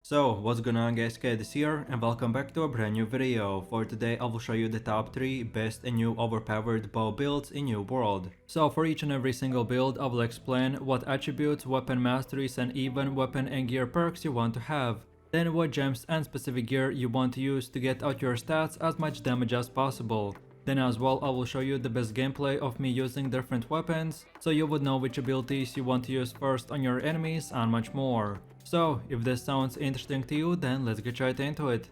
So what's going on guys, Kate is here and welcome back to a brand new video. For today I will show you the top 3 best and new overpowered bow builds in New World. So for each and every single build I will explain what attributes, weapon masteries and even weapon and gear perks you want to have. Then what gems and specific gear you want to use to get out your stats as much damage as possible. Then as well I will show you the best gameplay of me using different weapons, so you would know which abilities you want to use first on your enemies and much more. So if this sounds interesting to you, then let's get right into it.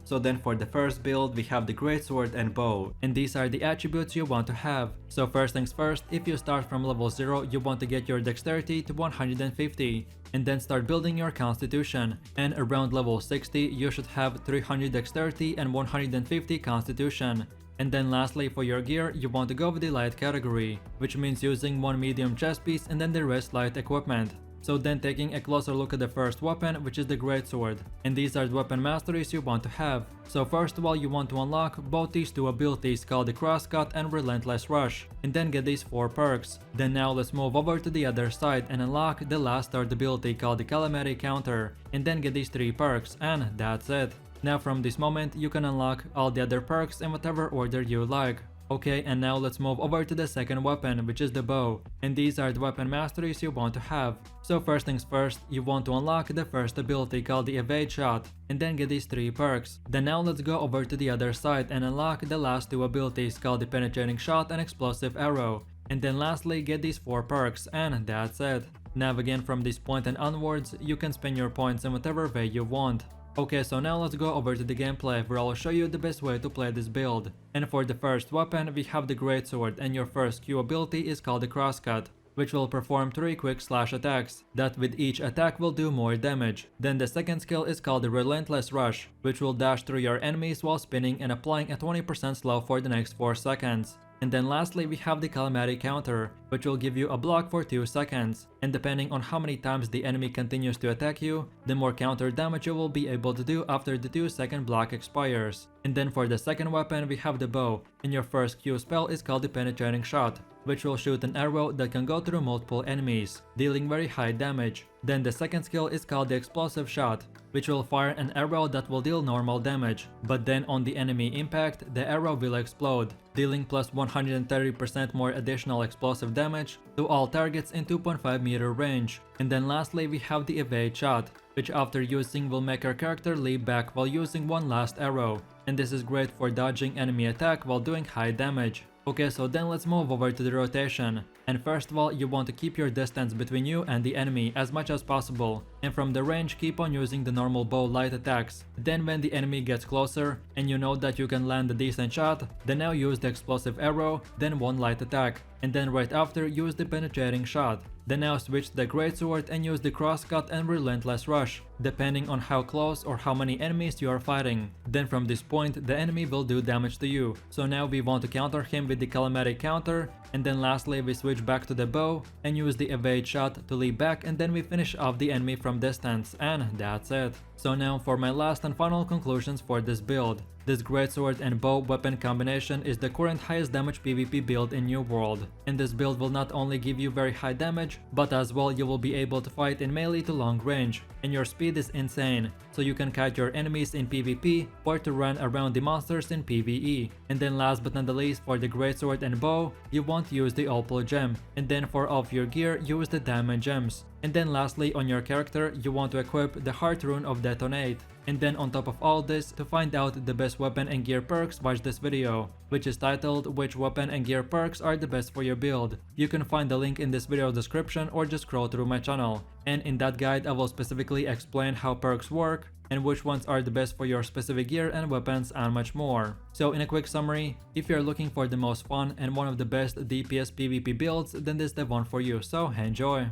So then for the first build we have the greatsword and bow, and these are the attributes you want to have. So first things first, if you start from level 0 you want to get your dexterity to 150 and then start building your constitution, and around level 60 you should have 300 dexterity and 150 constitution. And then lastly for your gear you want to go with the light category, which means using one medium chest piece and then the rest light equipment. So then taking a closer look at the first weapon, which is the greatsword, and these are the weapon masteries you want to have. So first of all you want to unlock both these two abilities called the crosscut and relentless rush, and then get these 4 perks. Then now let's move over to the other side and unlock the last third ability called the calamity counter, and then get these 3 perks, and that's it. Now from this moment you can unlock all the other perks in whatever order you like. Okay, and now let's move over to the second weapon, which is the bow, and these are the weapon masteries you want to have. So first things first, you want to unlock the first ability called the evade shot, and then get these 3 perks. Then now let's go over to the other side and unlock the last 2 abilities called the penetrating shot and explosive arrow, and then lastly get these 4 perks, and that's it. Now again from this point and onwards, you can spend your points in whatever way you want. Okay, so now let's go over to the gameplay where I'll show you the best way to play this build. And for the first weapon we have the greatsword, and your first Q ability is called the crosscut, which will perform 3 quick slash attacks that with each attack will do more damage. Then the second skill is called the relentless rush, which will dash through your enemies while spinning and applying a 20% slow for the next 4 seconds. And then lastly we have the calamity counter, which will give you a block for 2 seconds, and depending on how many times the enemy continues to attack you, the more counter damage you will be able to do after the 2-second block expires. And then for the second weapon we have the bow, and your first Q spell is called the penetrating shot, which will shoot an arrow that can go through multiple enemies, dealing very high damage. Then the second skill is called the explosive shot, which will fire an arrow that will deal normal damage, but then on the enemy impact, the arrow will explode, dealing plus 130% more additional explosive damage to all targets in 2.5 meter range. And then lastly we have the evade shot, which after using will make our character leap back while using one last arrow, and this is great for dodging enemy attack while doing high damage. Okay, so then let's move over to the rotation. And first of all, you want to keep your distance between you and the enemy as much as possible, and from the range keep on using the normal bow light attacks. Then when the enemy gets closer and you know that you can land a decent shot, then now use the explosive arrow, then one light attack, and then right after use the penetrating shot. Then now switch to the greatsword and use the crosscut and relentless rush, depending on how close or how many enemies you are fighting. Then from this point the enemy will do damage to you. So now we want to counter him with the calamity counter, and then lastly we switch back to the bow and use the evade shot to leap back, and then we finish off the enemy from distance, and that's it. So now for my last and final conclusions for this build. This greatsword and bow weapon combination is the current highest damage PvP build in New World, and this build will not only give you very high damage, but as well you will be able to fight in melee to long range, and your speed is insane, so you can kite your enemies in PvP or to run around the monsters in PvE. And then last but not the least, for the greatsword and bow, you want to use the opal gem, and then for all of your gear use the diamond gems. And then lastly on your character you want to equip the heart rune of detonate. And then on top of all this, to find out the best weapon and gear perks, watch this video, which is titled which weapon and gear perks are the best for your build. You can find the link in this video description or just scroll through my channel, and in that guide I will specifically explain how perks work and which ones are the best for your specific gear and weapons and much more. So in a quick summary, if you're looking for the most fun and one of the best DPS PvP builds, then this is the one for you, so enjoy!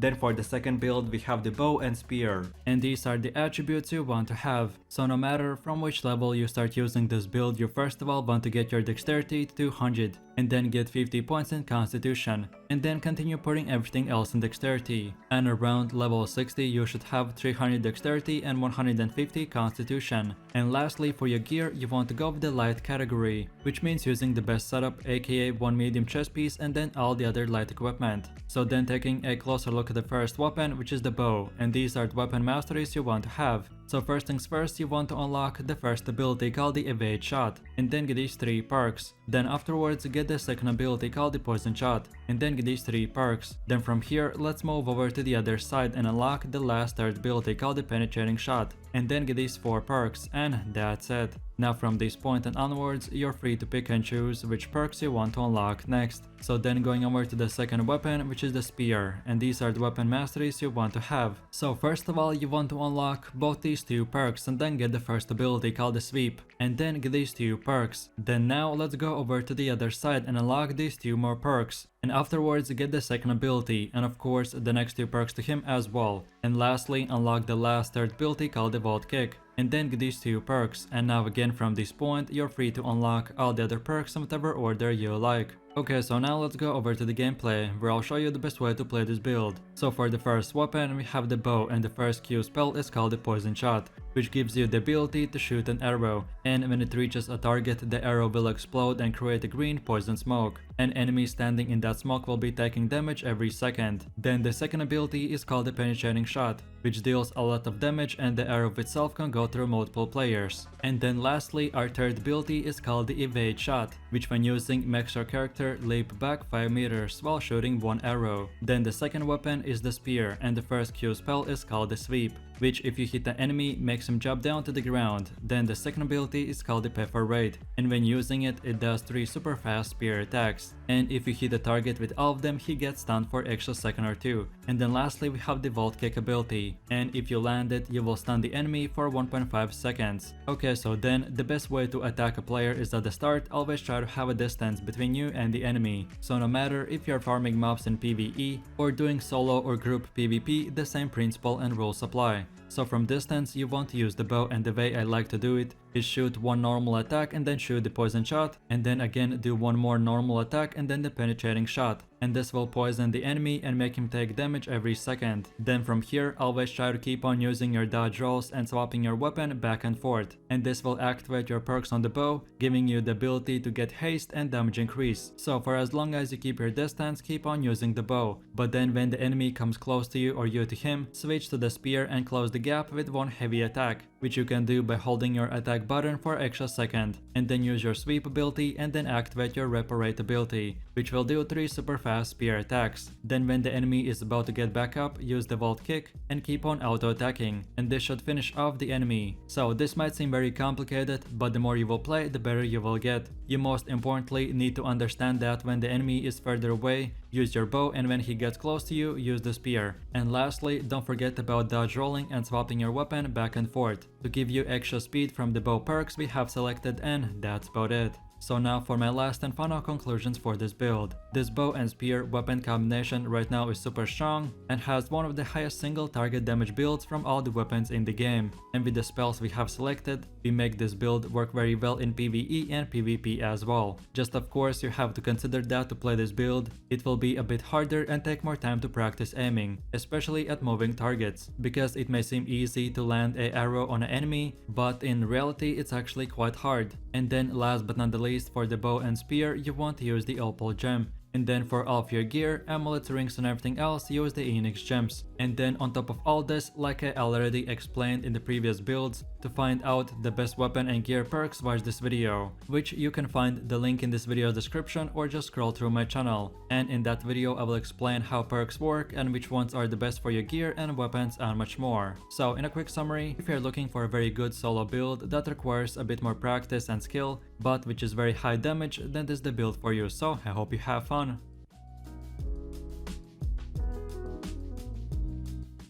Then for the second build we have the bow and spear, and these are the attributes you want to have. So no matter from which level you start using this build, you first of all want to get your dexterity to 200 and then get 50 points in constitution, and then continue putting everything else in dexterity. And around level 60 you should have 300 dexterity and 150 constitution. And lastly, for your gear you want to go with the light category, which means using the best setup, aka one medium chest piece and then all the other light equipment. So then taking a closer look at the first weapon, which is the bow, and these are the weapon masteries you want to have. So first things first, you want to unlock the first ability called the evade shot, and then get these 3 perks. Then afterwards get the second ability called the poison shot, and then get these 3 perks. Then from here, let's move over to the other side and unlock the last third ability called the penetrating shot, and then get these 4 perks, and that's it. Now from this point and onwards, you're free to pick and choose which perks you want to unlock next. So then going over to the second weapon, which is the spear, and these are the weapon masteries you want to have. So first of all, you want to unlock both these 2 perks and then get the first ability called the sweep, and then get these 2 perks. Then now let's go over to the other side and unlock these 2 more perks, and afterwards get the second ability, and of course the next 2 perks to him as well. And lastly, unlock the last third ability called the vault kick, and then get these 2 perks. And now again from this point, you're free to unlock all the other perks in whatever order you like. Okay, so now let's go over to the gameplay, where I'll show you the best way to play this build. So for the first weapon, we have the bow, and the first Q spell is called the poison shot, which gives you the ability to shoot an arrow, and when it reaches a target, the arrow will explode and create a green poison smoke, and enemies standing in that smoke will be taking damage every second. Then the second ability is called the penetrating shot, which deals a lot of damage, and the arrow itself can go through multiple players. And then lastly, our third ability is called the evade shot, which when using makes your character leap back 5 meters while shooting 1 arrow. Then the second weapon is the spear, and the first Q spell is called the sweep, which if you hit the enemy makes him jump down to the ground. Then the second ability is called the pepper raid, and when using it, it does 3 super fast spear attacks, and if you hit the target with all of them, he gets stunned for extra second or 2. And then lastly, we have the vault kick ability, and if you land it, you will stun the enemy for 1.5 seconds. Okay, so then the best way to attack a player is at the start, always try to have a distance between you and the enemy. So no matter if you're farming mobs in PvE or doing solo or group PvP, the same principle and rules apply. So from distance, you want to use the bow, and the way I like to do it is shoot 1 normal attack and then shoot the poison shot, and then again do 1 more normal attack and then the penetrating shot, and this will poison the enemy and make him take damage every second. Then from here, always try to keep on using your dodge rolls and swapping your weapon back and forth, and this will activate your perks on the bow, giving you the ability to get haste and damage increase. So for as long as you keep your distance, keep on using the bow, but then when the enemy comes close to you or you to him, switch to the spear and close the gap with 1 heavy attack, which you can do by holding your attack button for extra second, and then use your sweep ability and then activate your reparate ability, which will do 3 super fast spear attacks. Then when the enemy is about to get back up, use the vault kick and keep on auto attacking, and this should finish off the enemy. So this might seem very complicated, but the more you will play, the better you will get. You most importantly need to understand that when the enemy is further away, use your bow, and when he gets close to you, use the spear. And lastly, don't forget about dodge rolling and swapping your weapon back and forth. To give you extra speed from the bow perks we have selected, and that's about it. So now for my last and final conclusions for this build. This bow and spear weapon combination right now is super strong and has one of the highest single target damage builds from all the weapons in the game. And with the spells we have selected, we make this build work very well in PvE and PvP as well. Just of course you have to consider that to play this build, it will be a bit harder and take more time to practice aiming, especially at moving targets, because it may seem easy to land an arrow on an enemy, but in reality it's actually quite hard. And then last but not the least, for the bow and spear, you want to use the opal gem. And then for all of your gear, amulets, rings and everything else, use the Enix gems. And then on top of all this, like I already explained in the previous builds, to find out the best weapon and gear perks, watch this video, which you can find the link in this video's description or just scroll through my channel. And in that video I will explain how perks work and which ones are the best for your gear and weapons and much more. So in a quick summary, if you're looking for a very good solo build that requires a bit more practice and skill, but which is very high damage, then this is the build for you, so I hope you have fun.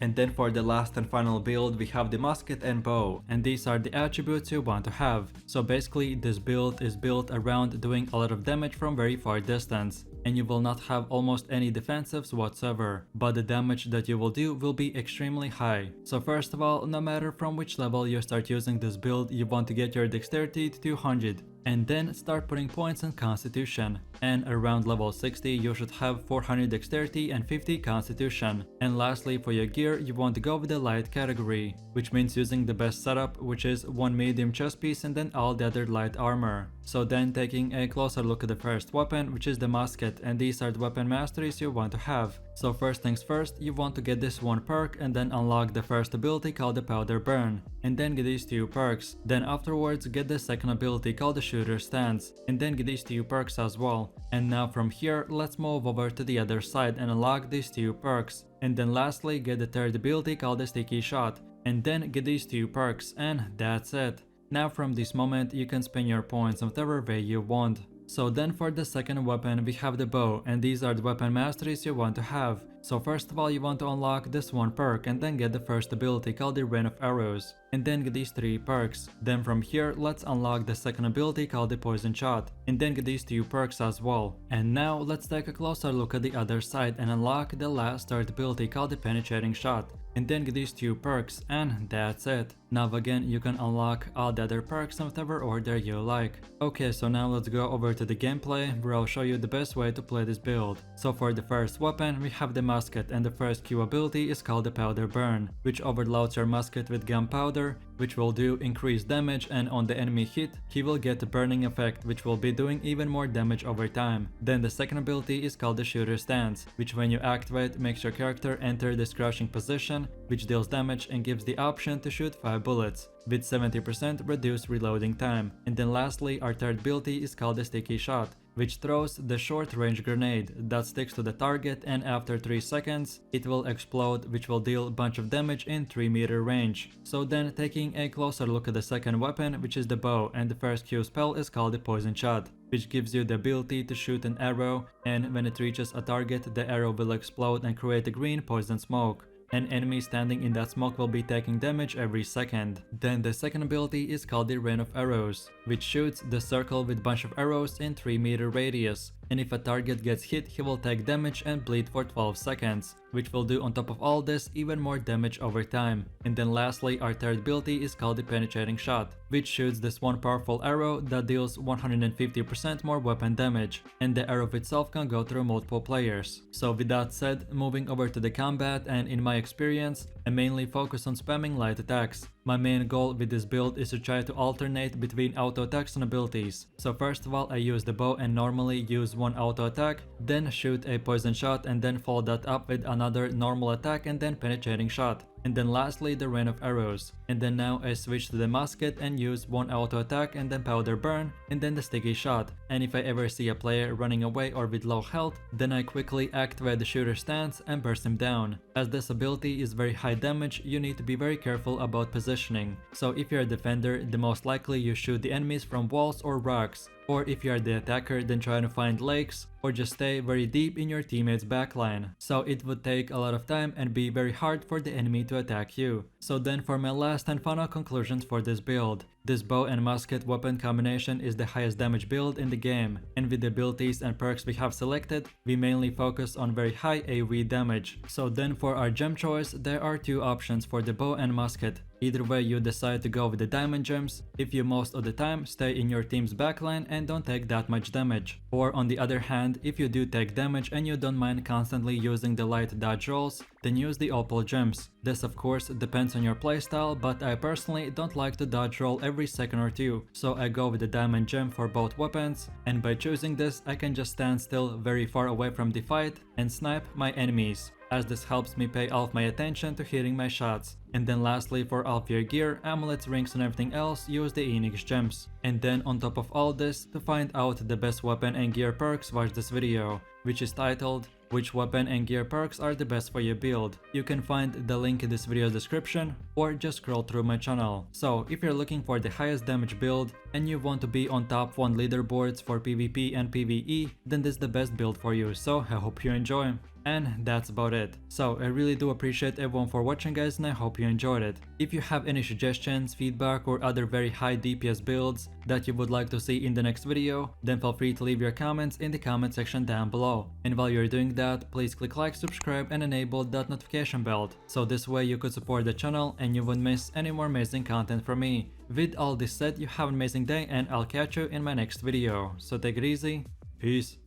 And then for the last and final build, we have the musket and bow, and these are the attributes you want to have. So basically this build is built around doing a lot of damage from very far distance. and you will not have almost any defensives whatsoever, but the damage that you will do will be extremely high. So first of all, no matter from which level you start using this build, you want to get your dexterity to 200. And then start putting points in constitution, and around level 60 you should have 400 dexterity and 50 constitution. And lastly, for your gear you want to go with the light category, which means using the best setup, which is one medium chest piece and then all the other light armor. So then taking a closer look at the first weapon, which is the musket, and these are the weapon masteries you want to have. So first things first, you want to get this one perk and then unlock the first ability called the powder burn, and then get these two perks. Then afterwards get the second ability called the shooter stance, and then get these two perks as well. And now from here, let's move over to the other side and unlock these two perks. And then lastly get the third ability called the sticky shot, and then get these two perks, and that's it. Now from this moment you can spend your points whatever way you want. So then for the second weapon we have the bow, and these are the weapon masteries you want to have. So first of all you want to unlock this one perk and then get the first ability called the rain of arrows, and then get these three perks. Then from here let's unlock the second ability called the poison shot, and then get these two perks as well. And now let's take a closer look at the other side and unlock the last third ability called the penetrating shot, and then get these two perks, and that's it. Now again you can unlock all the other perks in whatever order you like. Okay, so now let's go over to the gameplay where I'll show you the best way to play this build. So for the first weapon we have the musket, and the first Q ability is called the powder burn, which overloads your musket with gunpowder, which will do increased damage, and on the enemy hit he will get a burning effect which will be doing even more damage over time. Then the second ability is called the shooter stance, which when you activate makes your character enter this crouching position, which deals damage and gives the option to shoot 5 bullets with 70% reduced reloading time. And then lastly our third ability is called the sticky shot, which throws the short range grenade that sticks to the target, and after 3 seconds it will explode, which will deal a bunch of damage in 3-meter range. So then taking a closer look at the second weapon, which is the bow, and the first Q spell is called the poison shot, which gives you the ability to shoot an arrow, and when it reaches a target the arrow will explode and create a green poison smoke, and enemies standing in that smoke will be taking damage every second. Then the second ability is called the rain of arrows, which shoots the circle with bunch of arrows in 3-meter radius, and if a target gets hit he will take damage and bleed for 12 seconds, which will do on top of all this even more damage over time. And then lastly our third ability is called the penetrating shot, which shoots this one powerful arrow that deals 150% more weapon damage, and the arrow itself can go through multiple players. So with that said, moving over to the combat, and in my experience I mainly focus on spamming light attacks. My main goal with this build is to try to alternate between auto attacks and abilities. So first of all I use the bow and normally use one auto attack, then shoot a poison shot, and then follow that up with another normal attack and then penetrating shot, and then lastly the rain of arrows. And then now I switch to the musket and use one auto attack and then powder burn and then the sticky shot. And if I ever see a player running away or with low health, then I quickly activate the shooter stance and burst him down. As this ability is very high damage, you need to be very careful about positioning. So if you're a defender, the most likely you shoot the enemies from walls or rocks. Or if you are the attacker, then try to find lakes or just stay very deep in your teammate's backline. So it would take a lot of time and be very hard for the enemy to attack you. So then for my last and final conclusions for this build. This bow and musket weapon combination is the highest damage build in the game, and with the abilities and perks we have selected, we mainly focus on very high AoE damage. So then for our gem choice, there are two options for the bow and musket. Either way you decide to go with the diamond gems, if you most of the time stay in your team's backline and don't take that much damage. Or on the other hand, if you do take damage and you don't mind constantly using the light dodge rolls, then use the opal gems. This of course depends on your playstyle, but I personally don't like to dodge roll every second or two, so I go with the diamond gem for both weapons, and by choosing this I can just stand still very far away from the fight and snipe my enemies, as this helps me pay all of my attention to hitting my shots. And then lastly for all of your gear, amulets, rings and everything else, use the Enix gems. And then on top of all this, to find out the best weapon and gear perks, watch this video, which is titled "Which weapon and gear perks are the best for your build?" You can find the link in this video's description or just scroll through my channel. So if you're looking for the highest damage build and you want to be on top 1 leaderboards for PvP and PvE, then this is the best build for you, so I hope you enjoy. And that's about it. So I really do appreciate everyone for watching guys, and I hope you you enjoyed it. If you have any suggestions, feedback, or other very high DPS builds that you would like to see in the next video, then feel free to leave your comments in the comment section down below. And while you're doing that, please click like, subscribe, and enable that notification bell, so this way you could support the channel and you wouldn't miss any more amazing content from me. With all this said, you have an amazing day and I'll catch you in my next video. So take it easy, peace.